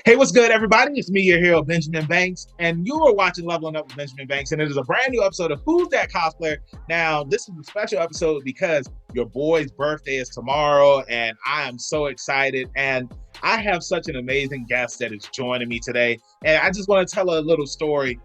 Hey, what's good, everybody? It's me, your hero, Benjamin Banks, and you are watching Leveling Up with Benjamin Banks, and it is a brand new episode of Who's That Cosplayer? Now, this is a special episode because your boy's birthday is tomorrow, and I am so excited, and I have such an amazing guest that is joining me today, and I just want to tell a little story.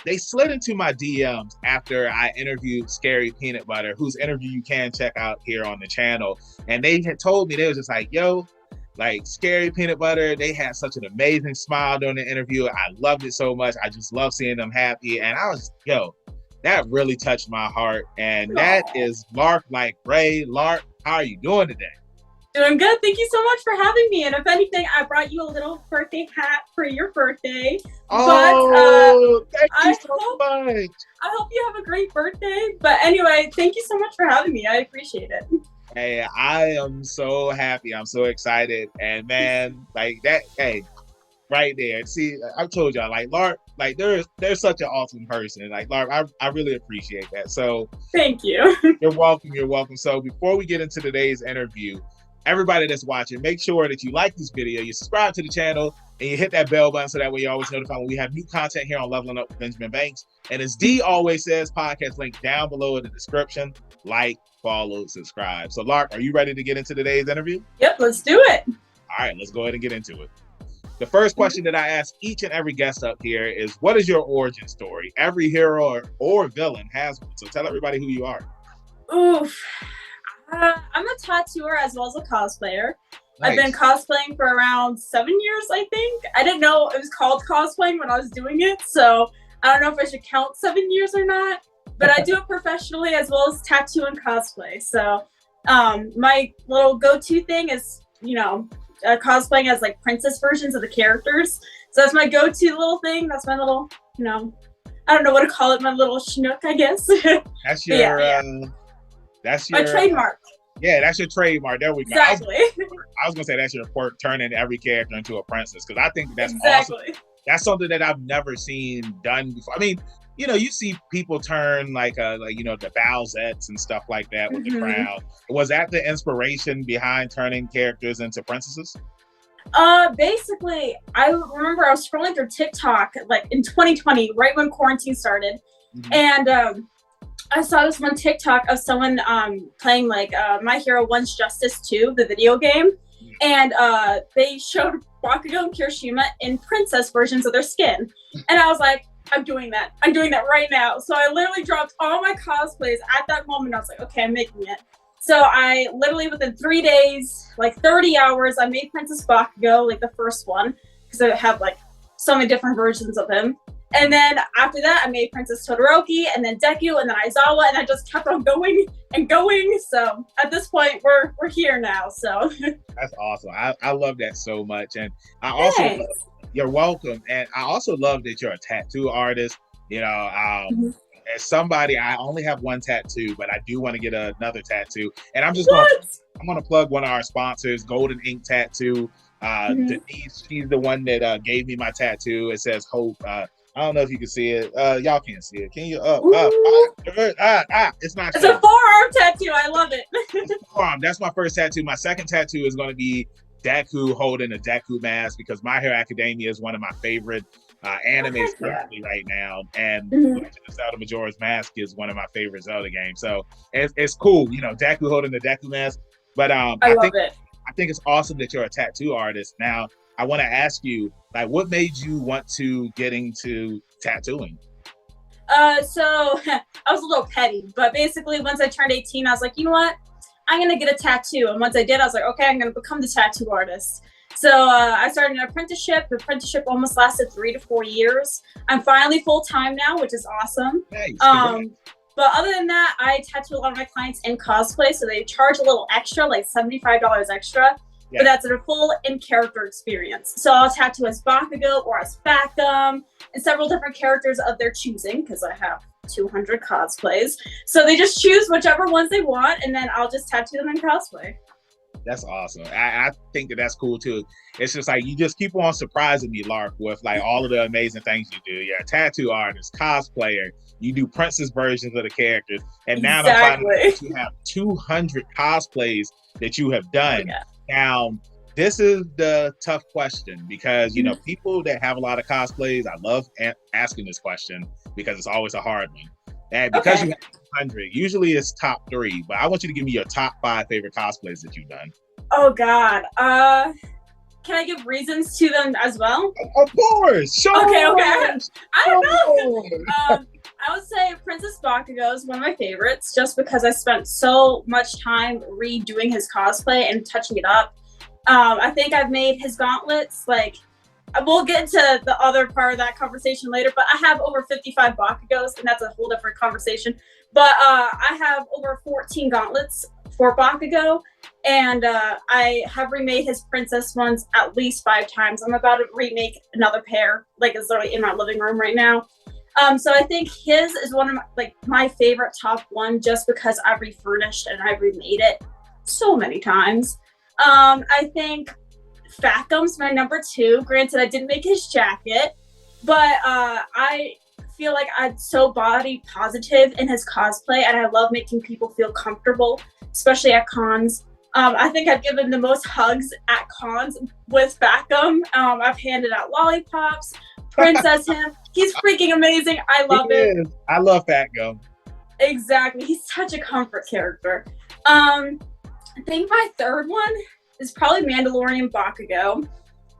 They slid into my DMs after I interviewed Scary Peanut Butter, whose interview you can check out here on the channel, and they had told me, they was just like, yo, like Scary Peanut Butter, they had such an amazing smile during the interview. I loved it so much. I just love seeing them happy. And I was, that really touched my heart. And that is Larplikerae. Larp, how are you doing today? Doing good. Thank you so much for having me. And if anything, I brought you a little birthday hat for your birthday. Oh, thank you so much. I hope you have a great birthday. But anyway, thank you so much for having me. I appreciate it. Hey, I am so happy. I'm so excited. And man, like that, hey, right there. See, I told y'all, like Larp, like there's such an awesome person. Like Larp, I really appreciate that. So thank you. You're welcome. You're welcome. So before we get into today's interview, everybody that's watching, make sure that you like this video, you subscribe to the channel, and you hit that bell button so that way you're always notified when we have new content here on Leveling Up with Benjamin Banks. And as D always says, podcast link down below in the description. Like, follow, subscribe. So Larp, are you ready to get into today's interview? Yep, let's do it. All right, let's go ahead and get into it. The first question that I ask each and every guest up here is, what is your origin story? Every hero or villain has one. So tell everybody who you are. Oof. I'm a tattooer as well as a cosplayer. Nice. I've been cosplaying for around 7 years, I think. I didn't know it was called cosplaying when I was doing it, so I don't know if I should count 7 years or not. But I do it professionally as well as tattoo and cosplay. So my little go-to thing is, cosplaying as like princess versions of the characters. So that's my go-to little thing. That's my little, I don't know what to call it, my little schnook, I guess. That's your, that's your my trademark. Yeah, that's your trademark. There we go. Exactly. I was gonna say that's your quirk, turning every character into a princess, because I think that's awesome. That's something that I've never seen done before. I mean, you see people turn like the Bowsettes and stuff like that with the crown. Was that the inspiration behind turning characters into princesses? Basically, I remember I was scrolling through TikTok like in 2020, right when quarantine started, and I saw this one TikTok of someone playing like My Hero One's Justice 2, the video game, and they showed Bakugo and Kirishima in princess versions of their skin, and I was like, I'm doing that right now. So I literally dropped all my cosplays at that moment. I was like, okay, I'm making it. So I literally within 3 days, like 30 hours, I made Princess Bakugo, like the first one, because I have like so many different versions of him. And then after that, I made Princess Todoroki, and then Deku, and then Aizawa, and I just kept on going and going. So at this point, we're here now. So that's awesome. I love that so much, and I also you're welcome. And I also love that you're a tattoo artist. As somebody, I only have one tattoo, but I do want to get another tattoo. And I'm just going to plug one of our sponsors, Golden Ink Tattoo. Denise, she's the one that gave me my tattoo. It says Hope. I don't know if you can see it. Y'all can't see it. Can you? It's not. It's a forearm tattoo. I love it. Forearm. That's my first tattoo. My second tattoo is going to be Deku holding a Deku mask, because My Hero Academia is one of my favorite animes currently right now, and Legend of Zelda Majora's Mask is one of my favorite Zelda games. So it's cool, Deku holding the Deku mask. But I think it's awesome that you're a tattoo artist. Now, I want to ask you, like, what made you want to get into tattooing? So I was a little petty, but basically once I turned 18, I was like, you know what? I'm going to get a tattoo. And once I did, I was like, okay, I'm going to become the tattoo artist. So I started an apprenticeship. The apprenticeship almost lasted 3 to 4 years. I'm finally full-time now, which is awesome. Nice. But other than that, I tattoo a lot of my clients in cosplay, so they charge a little extra, like $75 extra. Yeah. But that's a full in-character experience. So I'll tattoo as Bakugo or as Factum and several different characters of their choosing, because I have 200 cosplays. So they just choose whichever ones they want, and then I'll just tattoo them in cosplay. That's awesome. I think that's cool too. It's just like, you just keep on surprising me, Larp, with like all of the amazing things you do. You're a tattoo artist, cosplayer. You do princess versions of the characters. And now I'm finding out that you have 200 cosplays that you have done. Now, this is the tough question because, people that have a lot of cosplays, I love asking this question because it's always a hard one. And because you have 100, usually it's top 3, but I want you to give me your top 5 favorite cosplays that you've done. Oh, God. Can I give reasons to them as well? Of course. Sure. Okay. I don't know. I would say Princess Bakugo is one of my favorites just because I spent so much time redoing his cosplay and touching it up. I think I've made his gauntlets, we'll get into the other part of that conversation later, but I have over 55 Bakugos, and that's a whole different conversation. But I have over 14 gauntlets for Bakugo, and I have remade his princess ones at least 5 times. I'm about to remake another pair, it's literally in my living room right now. So I think his is one of my favorite top one just because I've refurnished and I've remade it so many times. I think Fatgum's my number 2. Granted, I didn't make his jacket, but I feel like I'm so body positive in his cosplay, and I love making people feel comfortable, especially at cons. I think I've given the most hugs at cons with Fatgum. I've handed out lollipops, princess him. He's freaking amazing. I love it. I love Fatgum. Exactly. He's such a comfort character. I think my third one is probably Mandalorian Bakugo.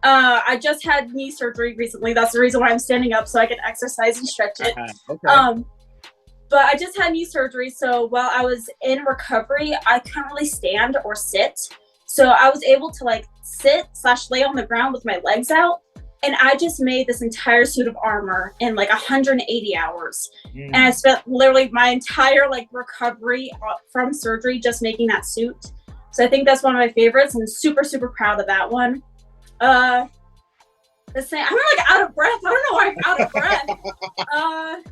I just had knee surgery recently. That's the reason why I'm standing up, so I can exercise and stretch it. Okay. But I just had knee surgery, so while I was in recovery, I couldn't really stand or sit. So I was able to sit/lay on the ground with my legs out, and I just made this entire suit of armor in 180 hours. And I spent literally my entire recovery from surgery just making that suit. So I think that's one of my favorites, and super, super proud of that one. Let's say I'm out of breath. I don't know why I'm out of breath.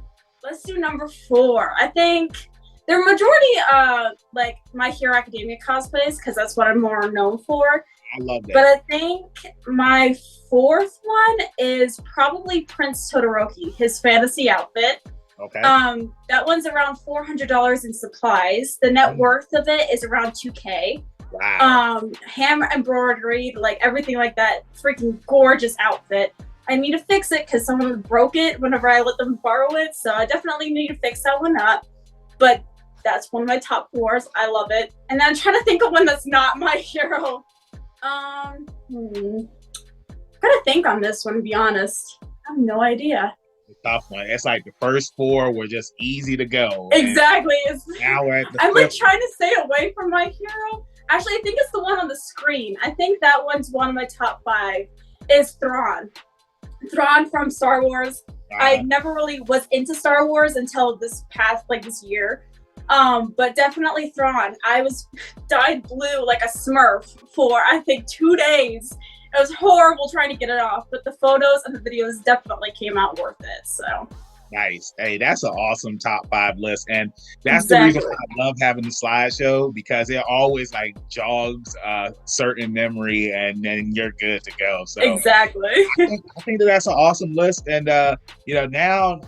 Let's do number 4. I think they're majority My Hero Academia cosplays because that's what I'm more known for. I love that. But I think my 4th one is probably Prince Todoroki, his fantasy outfit. Okay. That one's around $400 in supplies. The net worth of it is around $2,000. Wow. Hammer embroidery, everything like that. Freaking gorgeous outfit. I need to fix it because someone broke it whenever I let them borrow it. So I definitely need to fix that one up. But that's one of my top 4s. I love it. And then I'm trying to think of one that's not my hero. I'm gotta think on this one, to be honest. I have no idea. Tough one. It's the first 4 were just easy to go. Exactly. Now we're at the I'm trying to stay away from my hero. Actually, I think it's the one on the screen. I think that one's one of my top 5 is Thrawn. Thrawn from Star Wars. I never really was into Star Wars until this past this year. But definitely Thrawn. I was dyed blue like a Smurf for I think 2 days. It was horrible trying to get it off, but the photos and the videos definitely came out worth it. So nice. Hey, that's an awesome top 5 list, and that's the reason why I love having the slideshow because it always jogs certain memory, and then you're good to go. So exactly. I think that's an awesome list, and now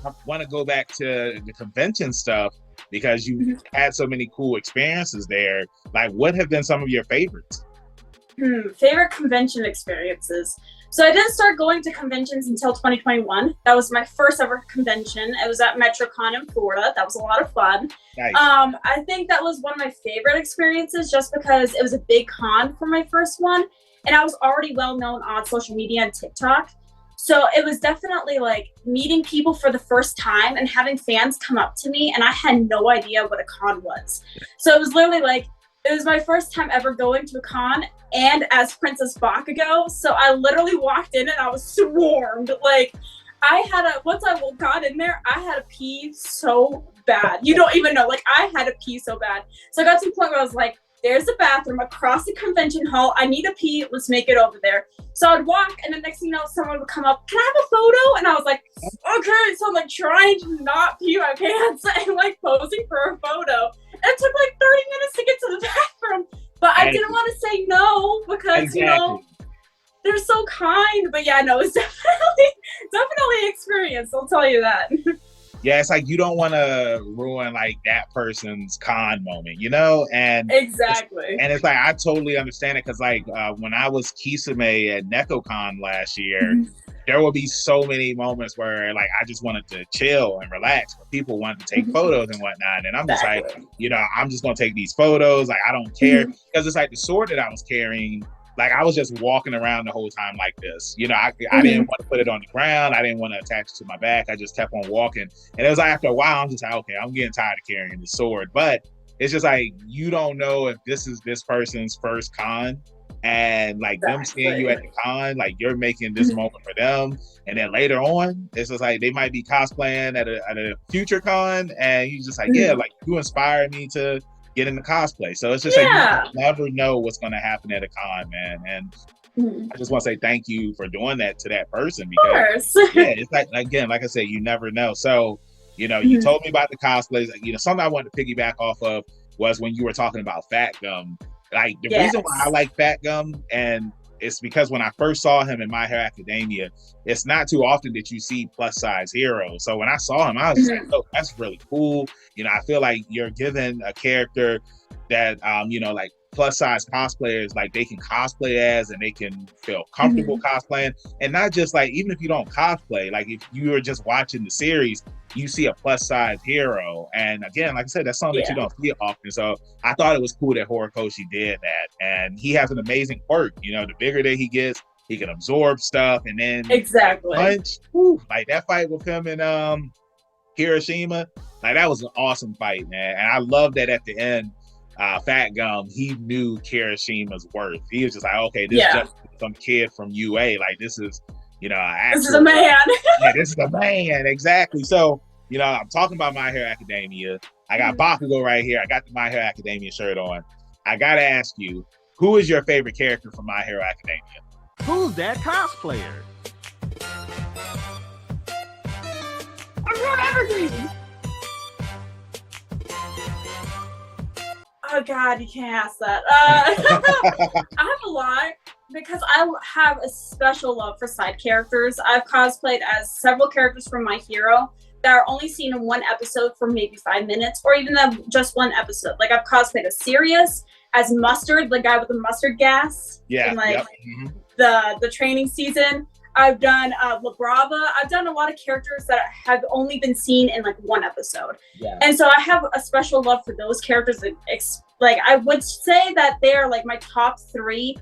I want to go back to the convention stuff because you had so many cool experiences there. What have been some of your favorites? Favorite convention experiences. So I didn't start going to conventions until 2021. That was my first ever convention. It was at MetroCon in Florida. That was a lot of fun. Nice. I think that was one of my favorite experiences just because it was a big con for my first one. And I was already well known on social media and TikTok. So it was definitely meeting people for the first time and having fans come up to me. And I had no idea what a con was. So it was literally it was my first time ever going to a con and as Princess Bakugo. So I literally walked in and I was swarmed. Once I got in there, I had to pee so bad. You don't even know. I had to pee so bad. So I got to the point where I was there's a bathroom across the convention hall. I need to pee. Let's make it over there. So I'd walk, and the next thing you know, someone would come up. Can I have a photo? And I was okay. So I'm trying to not pee my pants and posing for a photo. And it took 30 minutes to get to the bathroom. But I didn't want to say no because, they're so kind. But yeah, no, it's definitely an experience. I'll tell you that. Yeah, it's like you don't want to ruin like that person's con moment, you know? Exactly. And it's like I totally understand it because like when I was Kisame at NecoCon last year, there will be so many moments where like I just wanted to chill and relax, but people want to take photos and whatnot. And I'm just like, Exactly. you know, I'm just gonna take these photos. Like I don't care. Because it's like the sword that I was carrying, like I was just walking around the whole time like this. You know, I didn't want to put it on the ground. I didn't want to attach it to my back. I just kept on walking. And it was like after a while, I'm just like, okay, I'm getting tired of carrying the sword. But it's just like you don't know if this is this person's first con, and like them seeing you at the con, like you're making this moment for them, and then later on, it's just like they might be cosplaying at a future con, and you just like, yeah, like you inspired me to get into cosplay. So it's just like you never know what's going to happen at a con, man. And I just want to say thank you for doing that to that person because yeah, it's like again, like I said, you never know. So you know, you told me about the cosplays. You know, something I wanted to piggyback off of was when you were talking about Fat Gum. Like the reason why I like Fat Gum, and it's because when I first saw him in My Hero Academia, it's not too often that you see plus size heroes. So when I saw him, I was just like, oh, that's really cool. You know, I feel like you're given a character that, you know, like plus size cosplayers, like they can cosplay as and they can feel comfortable cosplaying. And not just like, even if you don't cosplay, like if you are just watching the series, you see a plus size hero. And again, like I said, that's something that you don't see often. So I thought it was cool that Horikoshi did that. And he has an amazing quirk. You know, the bigger that he gets, he can absorb stuff. And then punch, like that fight with him in Hiroshima, like that was an awesome fight, man. And I love that at the end, Fat Gum, he knew Kirishima's worth. He was just like, okay, this is just some kid from UA. Like this is, you know, this is a man. Yeah, this is a man, exactly. So, you know, I'm talking about My Hero Academia. I got Bakugo right here. I got the My Hero Academia shirt on. I gotta ask you, who is your favorite character from My Hero Academia? Who's that cosplayer? I'm Evergreen. Oh God, you can't ask that. I have a lot because I have a special love for side characters. I've cosplayed as several characters from My Hero that are only seen in one episode for maybe 5 minutes, or even just one episode. Like I've cosplayed as Sirius, as Mustard, the guy with the mustard gas. In like the training season. I've done Labrava. I've done a lot of characters that have only been seen in like one episode. And so I have a special love for those characters. Like I would say that they're like my top 3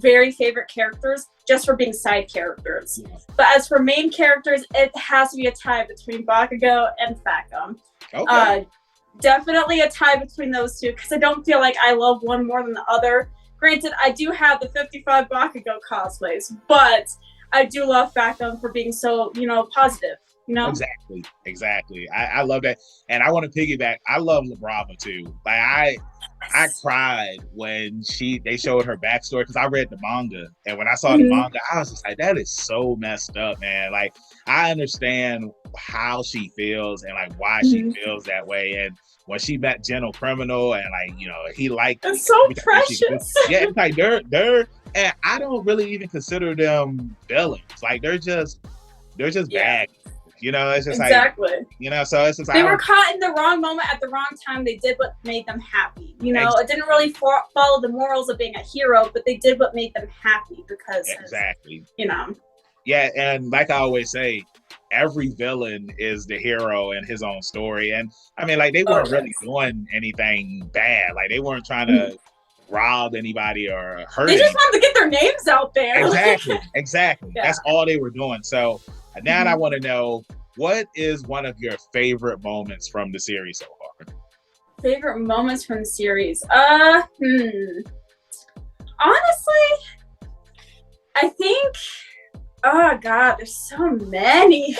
very favorite characters just for being side characters. But as for main characters, it has to be a tie between Bakugo and Fat Gum. Definitely a tie between those two because I don't feel like I love one more than the other. Granted, I do have the 55 Bakugo cosplays, but I do love Fat Gum for being so, you know, positive, you know? Exactly. I love that. And I want to piggyback. I love Labrava too. Like I cried when they showed her backstory because I read the manga. And when I saw the manga, I was just like, that is so messed up, man. Like I understand how she feels and like why she feels that way. And when she met Gentle Criminal and like, you know, he liked it's so precious. Yeah, it's like they're and I don't really even consider them villains. Like they're just bad. You know, it's just like, you know, so it's just they were caught in the wrong moment at the wrong time. They did what made them happy. You know, it didn't really follow the morals of being a hero, but they did what made them happy because you know. Yeah, and like I always say, every villain is the hero in his own story. And I mean, like they weren't really doing anything bad. Like they weren't trying to rob anybody or hurt. They just wanted to get their names out there. Exactly. That's all they were doing. So now I want to know, what is one of your favorite moments from the series so far? Favorite moments from the series? Honestly, I think, oh God, there's so many.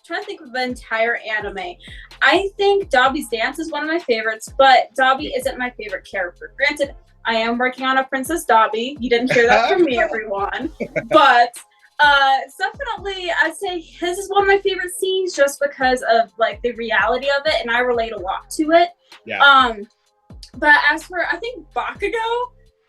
Trying to think of the entire anime. I think Dobby's dance is one of my favorites, but Dobby isn't my favorite character. Granted, I am working on a Princess Dobby. You didn't hear that from me, everyone. But definitely, I'd say his is one of my favorite scenes just because of like the reality of it, and I relate a lot to it. But as for, I think Bakugo,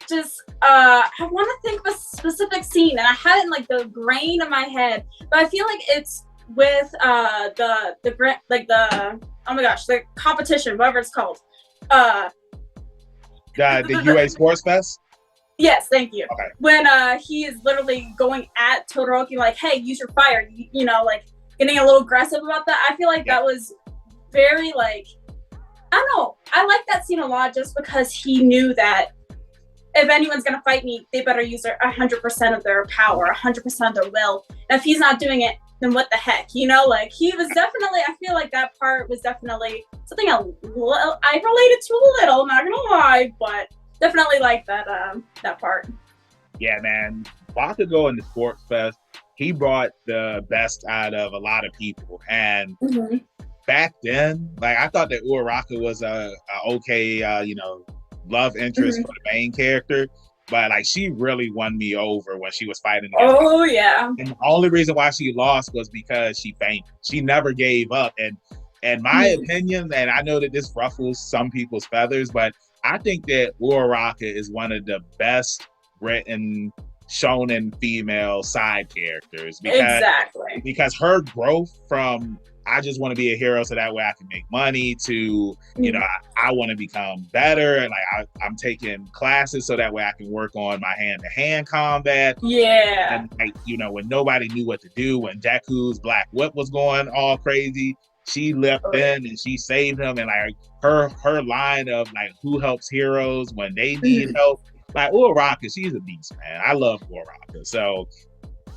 just I want to think of a specific scene, and I had it in like the grain of my head, but I feel like it's with the oh my gosh, the competition, whatever it's called. The UA Sports Fest? Yes, thank you. Okay. When he is literally going at Todoroki like, hey, use your fire, you know, like getting a little aggressive about that. I feel like that was very like, I don't know. I like that scene a lot just because he knew that if anyone's gonna fight me, they better use their 100% of their power, 100% of their will. And if he's not doing it, then what the heck, you know? Like he was definitely. I feel like that part was definitely something I related to a little. Not gonna lie, but definitely like that part. Yeah, man. Bakugo in the Sports Fest, he brought the best out of a lot of people, and back then, like I thought that Uraraka was a okay, you know, love interest for the main character, but like she really won me over when she was fighting against me. Yeah. And the only reason why she lost was because she fainted. She never gave up. And in my opinion, and I know that this ruffles some people's feathers, but I think that Uraraka is one of the best written shonen female side characters because her growth from I just want to be a hero so that way I can make money to, you know, I want to become better. And like, I'm taking classes so that way I can work on my hand-to-hand combat. Yeah. And like, you know, when nobody knew what to do, when Deku's Black Whip was going all crazy, she leapt in and she saved him. And like her line of like, who helps heroes when they need help? Like Uraraka, she's a beast, man. I love Uraraka. So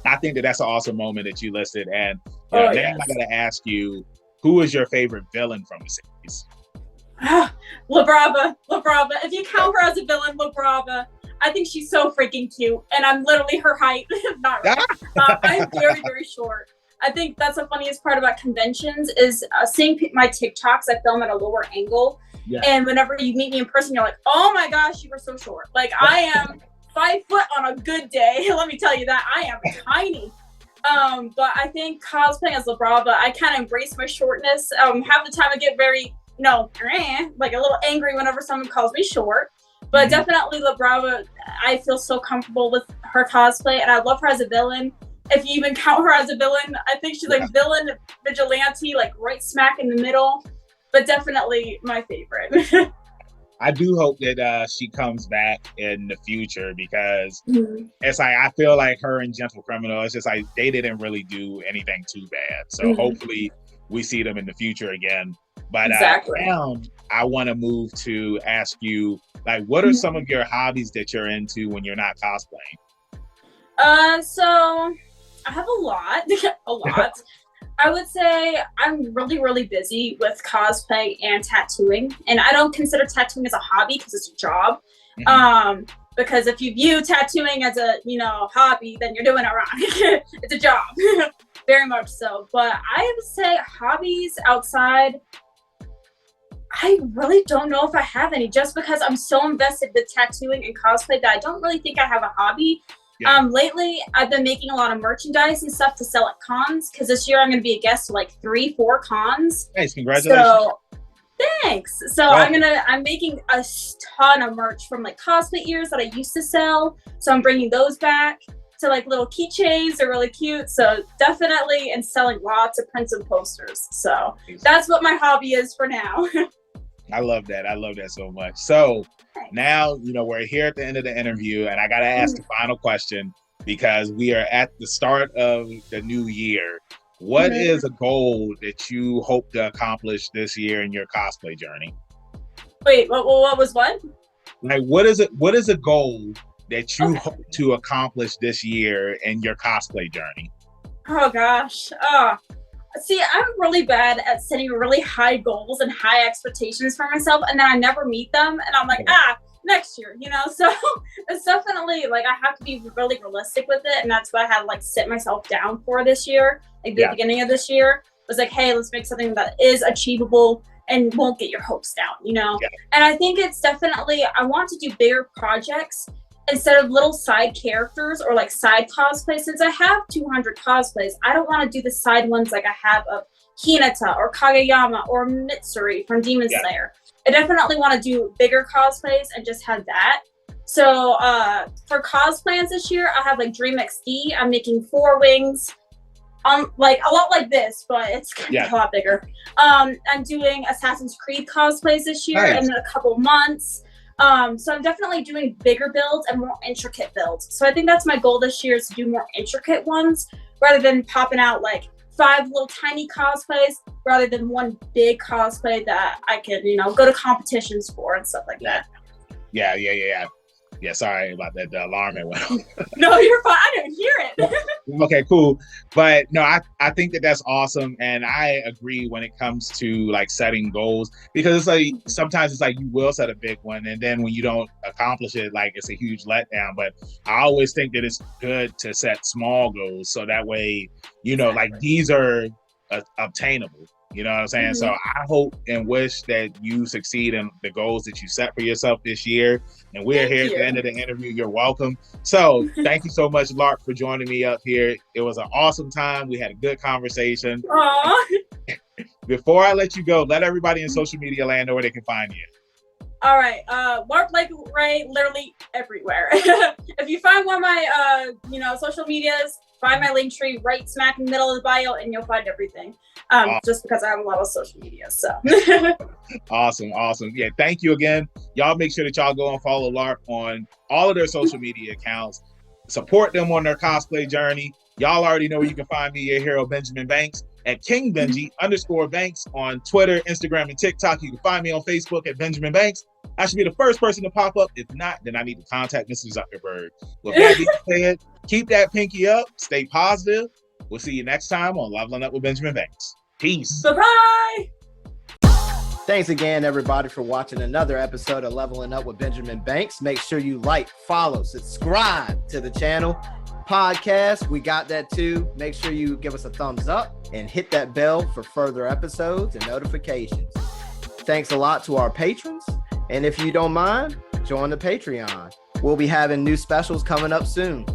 I think that that's an awesome moment that you listed. And you know, now I gotta ask you, who is your favorite villain from the series? La Brava. If you count her as a villain, La Brava. I think she's so freaking cute, and I'm literally her height. Not really. I'm very, very short. I think that's the funniest part about conventions is seeing my TikToks. I film at a lower angle, and whenever you meet me in person, you're like, "Oh my gosh, you were so short." Like I am 5 foot on a good day. Let me tell you that I am tiny. But I think cosplaying as La Brava, I kind of embrace my shortness. Half the time I get very, you know, like a little angry whenever someone calls me short. But definitely La Brava, I feel so comfortable with her cosplay, and I love her as a villain. If you even count her as a villain, I think she's like villain, vigilante, like right smack in the middle. But definitely my favorite. I do hope that she comes back in the future because it's like I feel like her and Gentle Criminal, it's just like they didn't really do anything too bad. So hopefully we see them in the future again. But now I want to move to ask you, like, what are some of your hobbies that you're into when you're not cosplaying? So I have a lot, a lot. I would say I'm really, really busy with cosplay and tattooing. And I don't consider tattooing as a hobby because it's a job. Because if you view tattooing as a, you know, hobby, then you're doing it wrong. It's a job. Very much so. But I would say hobbies outside, I really don't know if I have any, just because I'm so invested with tattooing and cosplay that I don't really think I have a hobby. Lately, I've been making a lot of merchandise and stuff to sell at cons, because this year I'm going to be a guest to like 3-4 cons. Nice, congratulations. So, thanks. So I'm making a ton of merch from like cosplay ears that I used to sell. So I'm bringing those back to like little keychains. They're really cute. So definitely, and selling lots of prints and posters. So that's what my hobby is for now. I love that. I love that so much. So now, you know, we're here at the end of the interview, and I got to ask the final question because we are at the start of the new year. What is a goal that you hope to accomplish this year in your cosplay journey? Wait, what was what? Like, what is a goal that you hope to accomplish this year in your cosplay journey? Oh gosh. See, I'm really bad at setting really high goals and high expectations for myself, and then I never meet them, and I'm like, next year, you know? So it's definitely, like, I have to be really realistic with it, and that's what I had to, like, sit myself down for this year, like, the beginning of this year, was like, hey, let's make something that is achievable and won't get your hopes down, you know? And I think it's definitely, I want to do bigger projects instead of little side characters or like side cosplays. Since I have 200 cosplays, I don't want to do the side ones like I have of Hinata or Kageyama or Mitsuri from Demon Slayer. I definitely want to do bigger cosplays and just have that. So for cosplans this year, I have like Dream XD. I'm making 4 wings. Like a lot like this, but it's gonna be a lot bigger. I'm doing Assassin's Creed cosplays this year in a couple months. So I'm definitely doing bigger builds and more intricate builds. So I think that's my goal this year, is to do more intricate ones rather than popping out like 5 little tiny cosplays, rather than one big cosplay that I can, go to competitions for and stuff like that. Yeah, sorry about that. The alarm went off. No, you're fine. I didn't hear it. Okay, cool. But no, I think that that's awesome. And I agree when it comes to like setting goals, because it's like sometimes it's like you will set a big one, and then when you don't accomplish it, like it's a huge letdown. But I always think that it's good to set small goals, so that way, like these are obtainable. You know what I'm saying? Mm-hmm. So I hope and wish that you succeed in the goals that you set for yourself this year. And we're here at the end of the interview. You're welcome. So thank you so much, Lark, for joining me up here. It was an awesome time. We had a good conversation. Before I let you go, let everybody in social media land know where they can find you. All right, Larplikerae, literally everywhere. If you find one of my, social medias, find my link tree right smack in the middle of the bio, and you'll find everything. Just because I have a lot of social media, so. Awesome. Yeah, thank you again. Y'all make sure that y'all go and follow LARP on all of their social media accounts. Support them on their cosplay journey. Y'all already know where you can find me, your hero, Benjamin Banks, at KingBenji_Banks on Twitter, Instagram, and TikTok. You can find me on Facebook at Benjamin Banks. I should be the first person to pop up. If not, then I need to contact Mr. Zuckerberg. With that being said, keep that pinky up. Stay positive. We'll see you next time on Leveling Up with Benjamin Banks. Peace. Bye-bye. Thanks again, everybody, for watching another episode of Leveling Up with Benjamin Banks. Make sure you like, follow, subscribe to the channel. Podcast, we got that too. Make sure you give us a thumbs up and hit that bell for further episodes and notifications. Thanks a lot to our patrons. And if you don't mind, join the Patreon. We'll be having new specials coming up soon.